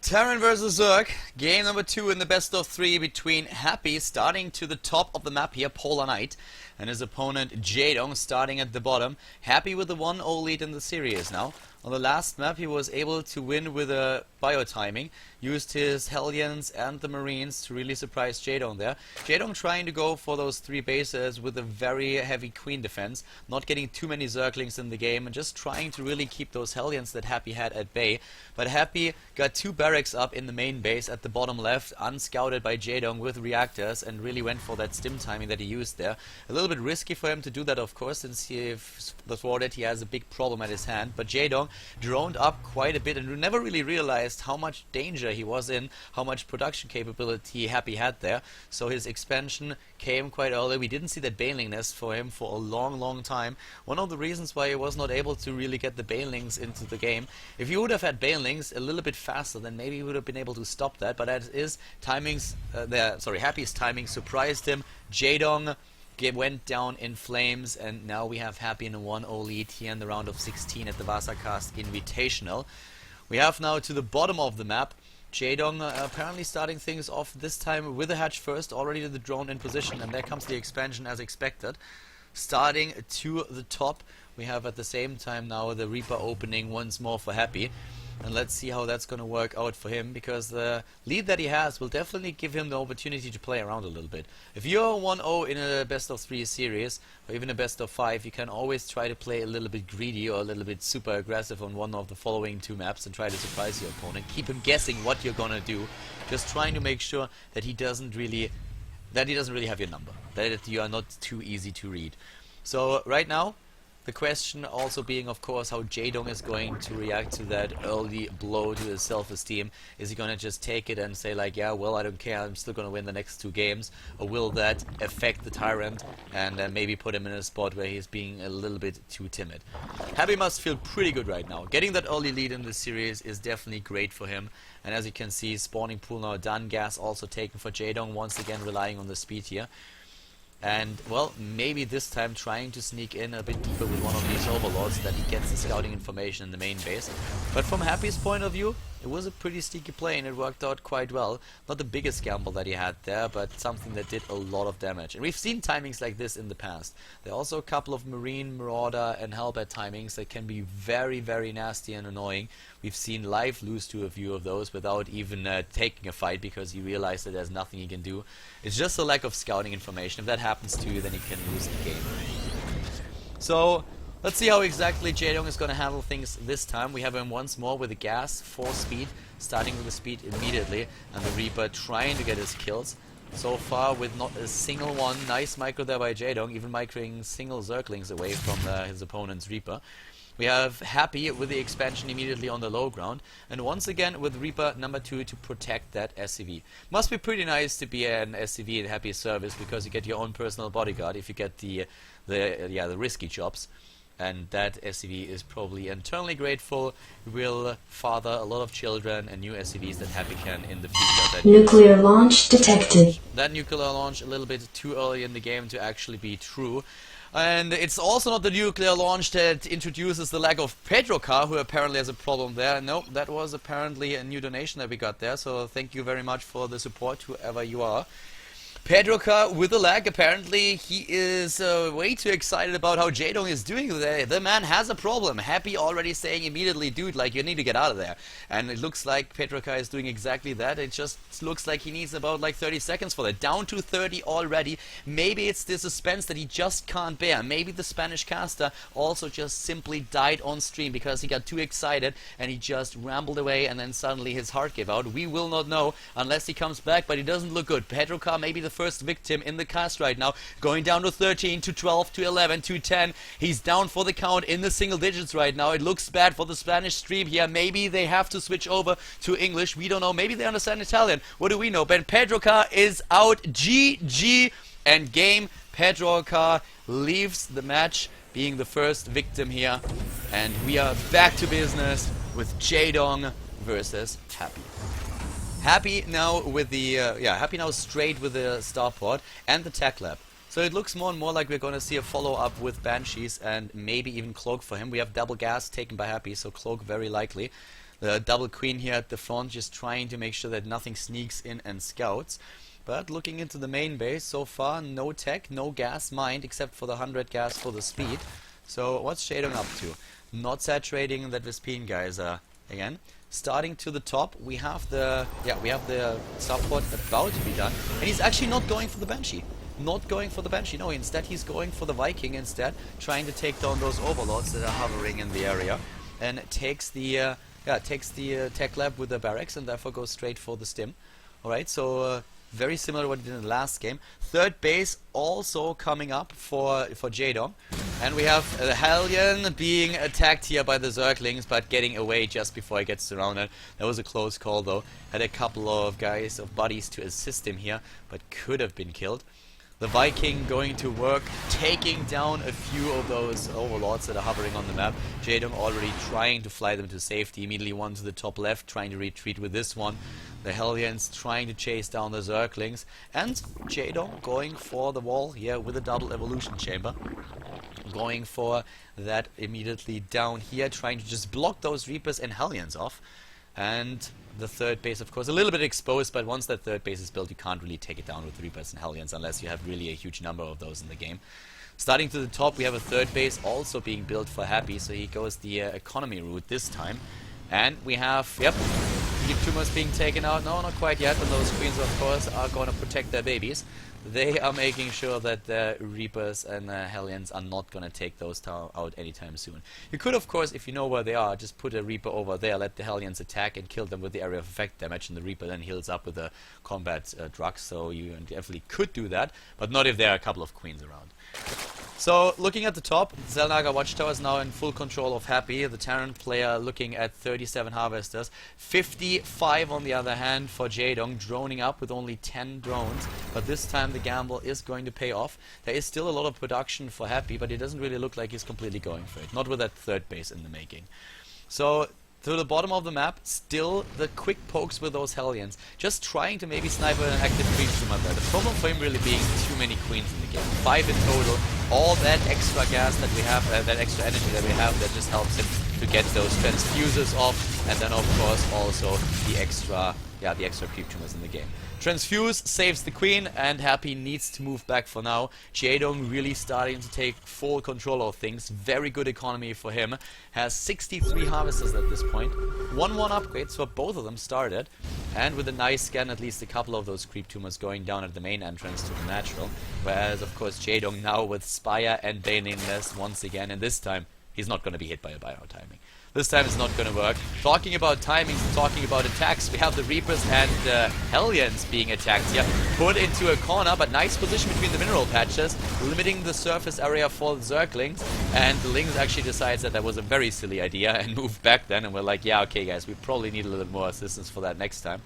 Terran versus Zerg, game number 2 in the best of 3 between Happy starting to the top of the map here, Polar Knight, and his opponent Jaedong starting at the bottom. Happy with the 1-0 lead in the series now. On the last map he was able to win with a bio-timing, used his Hellions and the Marines to really surprise Jaedong there. Jaedong trying to go for those 3 bases with a very heavy Queen defense, not getting too many Zerglings in the game and just trying to really keep those Hellions that Happy had at bay. But Happy got 2 barracks up in the main base at the bottom left, unscouted by Jaedong with reactors, and really went for that stim timing that he used there. A little bit risky for him to do that, of course, since before that he has a big problem at his hand, but Jaedong droned up quite a bit and never really realized how much danger he was in, how much production capability Happy had there. So his expansion came quite early. We didn't see that Baneling nest for him for a long time. One of the reasons why he was not able to really get the Banelings into the game. If he would have had Banelings a little bit faster, then maybe he would have been able to stop that, but as is, Happy's timing surprised him. Jaedong went down in flames, and now we have Happy in a 1-0 lead here in the round of 16 at the Vasacast Invitational. We have now to the bottom of the map Jaedong apparently starting things off this time with a hatch first, already the drone in position, and there comes the expansion as expected. Starting to the top, we have at the same time now the Reaper opening once more for Happy. And let's see how that's going to work out for him, because the lead that he has will definitely give him the opportunity to play around a little bit. If you're 1-0 in a best of 3 series, or even a best of 5, you can always try to play a little bit greedy or a little bit super aggressive on one of the following 2 maps and try to surprise your opponent. Keep him guessing what you're going to do, just trying to make sure that he doesn't really have your number, that you are not too easy to read. So right now, the question also being, of course, how Jaedong is going to react to that early blow to his self-esteem. Is he going to just take it and say like, yeah, well, I don't care, I'm still going to win the next 2 games? Or will that affect the Tyrant and maybe put him in a spot where he's being a little bit too timid? Happy must feel pretty good right now. Getting that early lead in this series is definitely great for him. And as you can see, spawning pool now done, gas also taken for Jaedong, once again relying on the speed here. And, well, maybe this time trying to sneak in a bit deeper with one of these overlords so that he gets the scouting information in the main base. But from Happy's point of view, it was a pretty sneaky play and it worked out quite well. Not the biggest gamble that he had there, but something that did a lot of damage. And we've seen timings like this in the past. There are also a couple of Marine, Marauder and Hellbat timings that can be very nasty and annoying. We've seen Live lose to a few of those without even taking a fight, because he realized that there's nothing he can do. It's just a lack of scouting information. If that happens to you, then you can lose the game. So let's see how exactly Jaedong is going to handle things this time. We have him once more with the gas, 4 speed, starting with the speed immediately, and the Reaper trying to get his kills. So far with not a single one. Nice micro there by Jaedong, even microing single Zerglings away from his opponent's Reaper. We have Happy with the expansion immediately on the low ground, and once again with Reaper number 2 to protect that SCV. Must be pretty nice to be an SCV in Happy's service, because you get your own personal bodyguard if you get the risky jobs. And that SCV is probably eternally grateful, will father a lot of children and new SCVs that Happy can in the future. Nuclear launch detected. That nuclear launch a little bit too early in the game to actually be true. And it's also not the nuclear launch that introduces the lack of Pedrocar, who apparently has a problem there. Nope, that was apparently a new donation that we got there, so thank you very much for the support, whoever you are. Pedrocar with a lag, apparently he is way too excited about how Jaedong is doing today. The man has a problem. Happy already saying immediately, dude, like, you need to get out of there. And it looks like Pedrocar is doing exactly that. It just looks like he needs about like 30 seconds for that. Down to 30 already. Maybe it's the suspense that he just can't bear. Maybe the Spanish caster also just simply died on stream because he got too excited and he just rambled away, and then suddenly his heart gave out. We will not know unless he comes back, but he doesn't look good. Pedrocar maybe the first victim in the cast right now, going down to 13, to 12, to 11, to 10. He's down for the count in the single digits right now. It looks bad for the Spanish stream here. Maybe they have to switch over to English. We don't know. Maybe they understand Italian. What do we know? But Pedrocar is out. GG and game. Pedrocar leaves the match, being the first victim here. And we are back to business with Jaedong versus Happy. Happy now with the Happy now straight with the starport and the tech lab. So it looks more and more like we're going to see a follow-up with Banshees and maybe even Cloak for him. We have double gas taken by Happy, so Cloak very likely. The double queen here at the front, just trying to make sure that nothing sneaks in and scouts. But looking into the main base, so far no tech, no gas mined, except for the 100 gas for the speed. So what's Jaedong up to? Not saturating that Vespene guys again. Starting to the top, we have the support about to be done, and he's actually not going for the Banshee. Not going for the Banshee, no, instead he's going for the Viking instead, trying to take down those overlords that are hovering in the area, and takes the tech lab with the barracks, and therefore goes straight for the stim. Alright, so very similar to what he did in the last game. Third base also coming up for Jaedong. And we have the Hellion being attacked here by the Zerglings, but getting away just before he gets surrounded. That was a close call though. Had a couple of guys, of buddies to assist him here, but could have been killed. The Viking going to work, taking down a few of those overlords that are hovering on the map. Jaedong already trying to fly them to safety. Immediately one to the top left, trying to retreat with this one. The Hellions trying to chase down the Zerglings. And Jaedong going for the wall here with a double evolution chamber. Going for that immediately down here, trying to just block those Reapers and Hellions off. And the third base, of course, a little bit exposed, but once that third base is built, you can't really take it down with Reapers and Hellions unless you have really a huge number of those in the game. Starting to the top, we have a third base also being built for Happy, so he goes the economy route this time. And we have, Deep Tumors being taken out. No, not quite yet, and those queens, of course, are going to protect their babies. They are making sure that the Reapers and the Hellions are not going to take those out anytime soon. You could, of course, if you know where they are, just put a Reaper over there, let the Hellions attack and kill them with the area of effect damage, and the Reaper then heals up with the combat drugs, so you definitely could do that, but not if there are a couple of queens around. So, looking at the top, Xel'Naga Watchtower is now in full control of Happy. The Terran player looking at 37 harvesters. 55 on the other hand for Jaedong, droning up with only 10 drones. But this time the gamble is going to pay off. There is still a lot of production for Happy, but it doesn't really look like he's completely going for it. Not with that third base in the making. So, to the bottom of the map, still the quick pokes with those Hellions. Just trying to maybe snipe an active queen from up there. The problem for him really being too many queens in the game. 5 in total. All that extra gas that we have, that extra energy that we have, that just helps him to get those transfusers off. And then of course also the extra creep tumors in the game. Transfuse saves the queen, and Happy needs to move back for now. Jaedong really starting to take full control of things. Very good economy for him. Has 63 harvesters at this point. 1-1 upgrades for both of them started. And with a nice scan, at least a couple of those creep tumors going down at the main entrance to the natural. Whereas, of course, Jaedong now with Spire and Baneliness once again. And this time, he's not going to be hit by a bio timing. This time it's not going to work. Talking about timings and talking about attacks, we have the Reapers and Hellions being attacked here. Put into a corner, but nice position between the mineral patches, limiting the surface area for the Zerglings. And the Lings actually decides that was a very silly idea and moved back then. And we're like, yeah, okay guys, we probably need a little more assistance for that next time.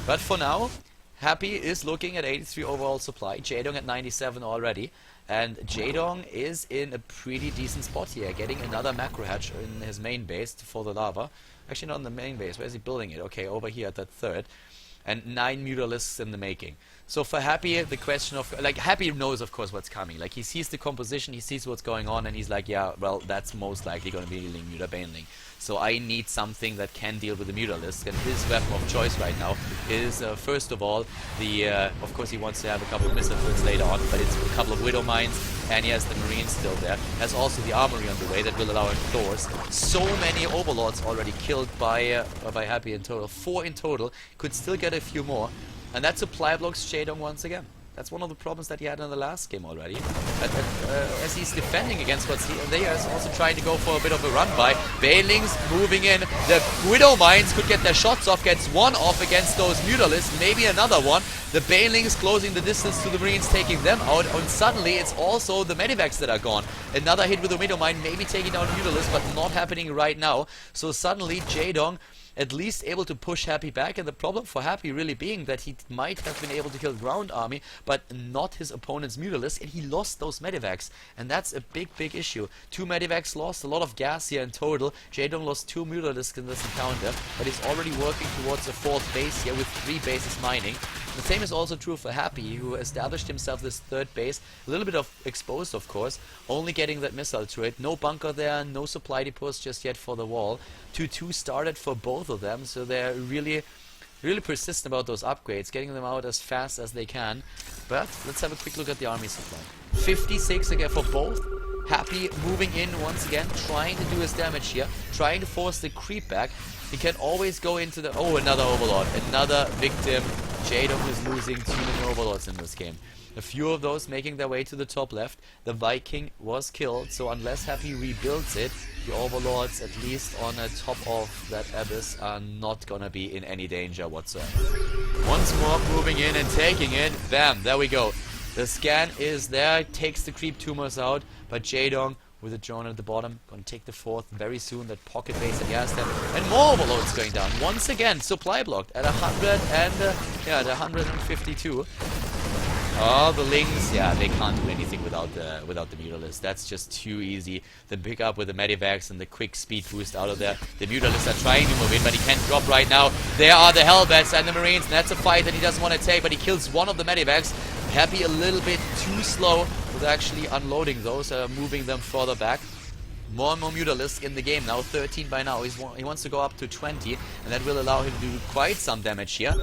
But for now, Happy is looking at 83 overall supply, Jaedong at 97 already. And Jaedong is in a pretty decent spot here, getting another macro hatch in his main base for the lava. Actually not in the main base, where is he building it? Okay, over here at that third. And 9 mutalisks in the making. So for Happy, the question of, like, Happy knows of course what's coming. Like, he sees the composition, he sees what's going on, and he's like, yeah, well, that's most likely going to be dealing Muta Baneling. So I need something that can deal with the Mutalisk, and his weapon of choice right now is, first of all, of course he wants to have a couple of missiles later on, but it's a couple of Widow Mines, and he has the Marines still there. Has also the Armory on the way that will allow him floors. So many Overlords already killed by Happy in total. 4 in total, could still get a few more. And that supply blocks Jaedong once again. That's one of the problems that he had in the last game already. As he's defending against what's there, is also trying to go for a bit of a run by. Banelings moving in. The Widow Mines could get their shots off, gets one off against those Mutalisks, maybe another one. The Banelings closing the distance to the Marines, taking them out, and suddenly it's also the Medivacs that are gone. Another hit with the Widow Mine, maybe taking down Mutalisks, but not happening right now. So suddenly Jaedong at least able to push Happy back, and the problem for Happy really being that he might have been able to kill ground army, but not his opponent's Mutalisk, and he lost those Medivacs, and that's a big issue. 2 Medivacs lost, a lot of gas here in total. Jaedong lost 2 Mutalisks in this encounter, but he's already working towards a 4th base here with 3 bases mining. The same is also true for Happy, who established himself this third base, a little bit of exposed of course, only getting that missile turret, no bunker there, no supply depots just yet for the wall. 2-2 started for both of them, so they're really persistent about those upgrades, getting them out as fast as they can. But let's have a quick look at the army supply. 56 again for both. Happy moving in once again, trying to do his damage here, trying to force the creep back. He can always go into the... Oh, another Overlord, another victim. Jaedong is losing too many Overlords in this game. A few of those making their way to the top left. The Viking was killed, so unless Happy rebuilds it, the Overlords, at least on the top of that Abyss, are not gonna be in any danger whatsoever. Once more moving in and taking it. Bam, there we go. The scan is there, takes the creep tumors out, but Jaedong with a drone at the bottom, gonna take the fourth very soon. That pocket base that he has there, and more Overloads going down. Once again, supply blocked at 100 and at 152. Oh, the Lings, yeah, they can't do anything without the Mutalisk. That's just too easy. The pick up with the Medivacs and the quick speed boost out of there. The Mutalists are trying to move in, but he can't drop right now. There are the Hellbats and the Marines, and that's a fight that he doesn't want to take, but he kills one of the Medivacs. Happy a little bit too slow with actually unloading those, moving them further back. More and more Mutalisks in the game now, 13 by now. He wants to go up to 20, and that will allow him to do quite some damage here.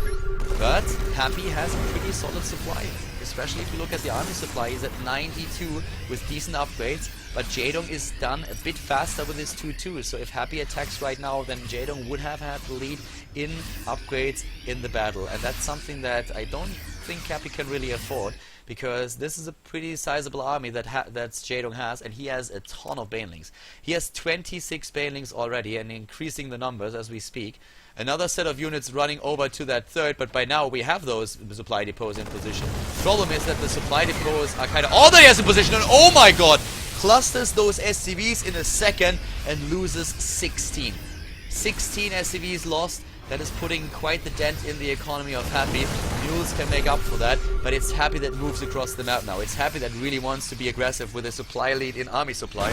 But Happy has a pretty solid supply, especially if you look at the army supply. He's at 92 with decent upgrades, but Jaedong is done a bit faster with his 2-2. So if Happy attacks right now, then Jaedong would have had the lead in upgrades in the battle, and that's something that I don't think Happy can really afford, because this is a pretty sizable army that Jaedong has, and he has a ton of Banelings. He has 26 Banelings already, and increasing the numbers as we speak. Another set of units running over to that third, but by now we have those supply depots in position. Problem is that the supply depots are kind of... Oh, there he has in position, and oh my god! Clusters those SCVs in a second and loses 16. 16 SCVs lost. That is putting quite the dent in the economy of Happy. Mules can make up for that, but it's Happy that moves across the map now. It's Happy that really wants to be aggressive with a supply lead in army supply.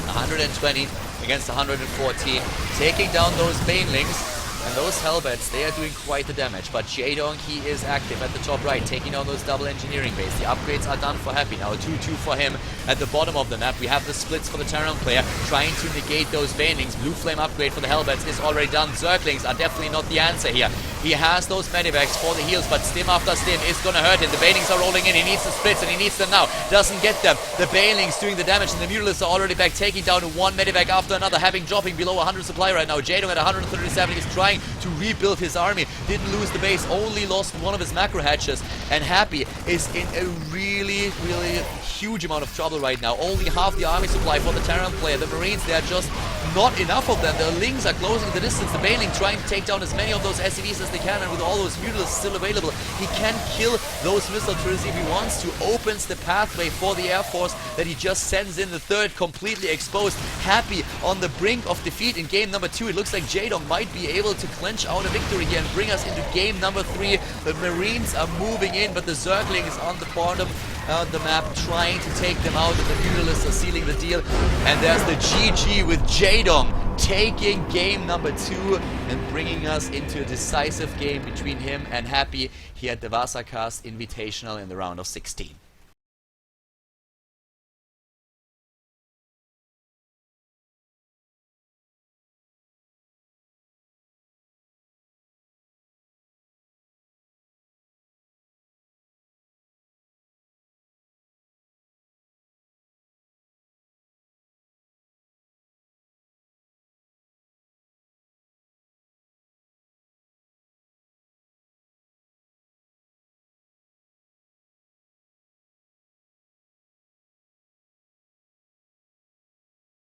120 against 114, taking down those Banelings. And those Hellbats, they are doing quite the damage. But Jaedong, he is active at the top right, taking down those double engineering base. The upgrades are done for Happy now. 2-2 for him at the bottom of the map. We have the splits for the Terran player, trying to negate those Banelings. Blue Flame upgrade for the Hellbats is already done. Zerglings are definitely not the answer here. He has those Medivacs for the heals, but stim after stim is gonna hurt him. The Banelings are rolling in. He needs the splits, and he needs them now. Doesn't get them. The Banelings doing the damage, and the Mutalists are already back, taking down one Medivac after another, having dropping below 100 supply right now. Jaedong at 137 is trying to rebuild his army. Didn't lose the base, only lost one of his macro hatches, and Happy is in a really huge amount of trouble right now. Only half the army supply for the Terran player. The Marines, they are just not enough of them. The Lings are closing the distance. The Baneling trying to take down as many of those SCVs as they can, and with all those Mutalisks still available, he can kill those missile turrets if he wants to. Opens the pathway for the Air Force that he just sends in the third, completely exposed. Happy on the brink of defeat in game number 2. It looks like Jaedong might be able to clinch out a victory here and bring us into game number 3. The Marines are moving in, but the Zergling is on the bottom of the map trying to take them out, and the Mutalists are sealing the deal. And there's the GG with Jaedong taking game number 2 and bringing us into a decisive game between him and Happy here at the Vasacast Invitational in the round of 16.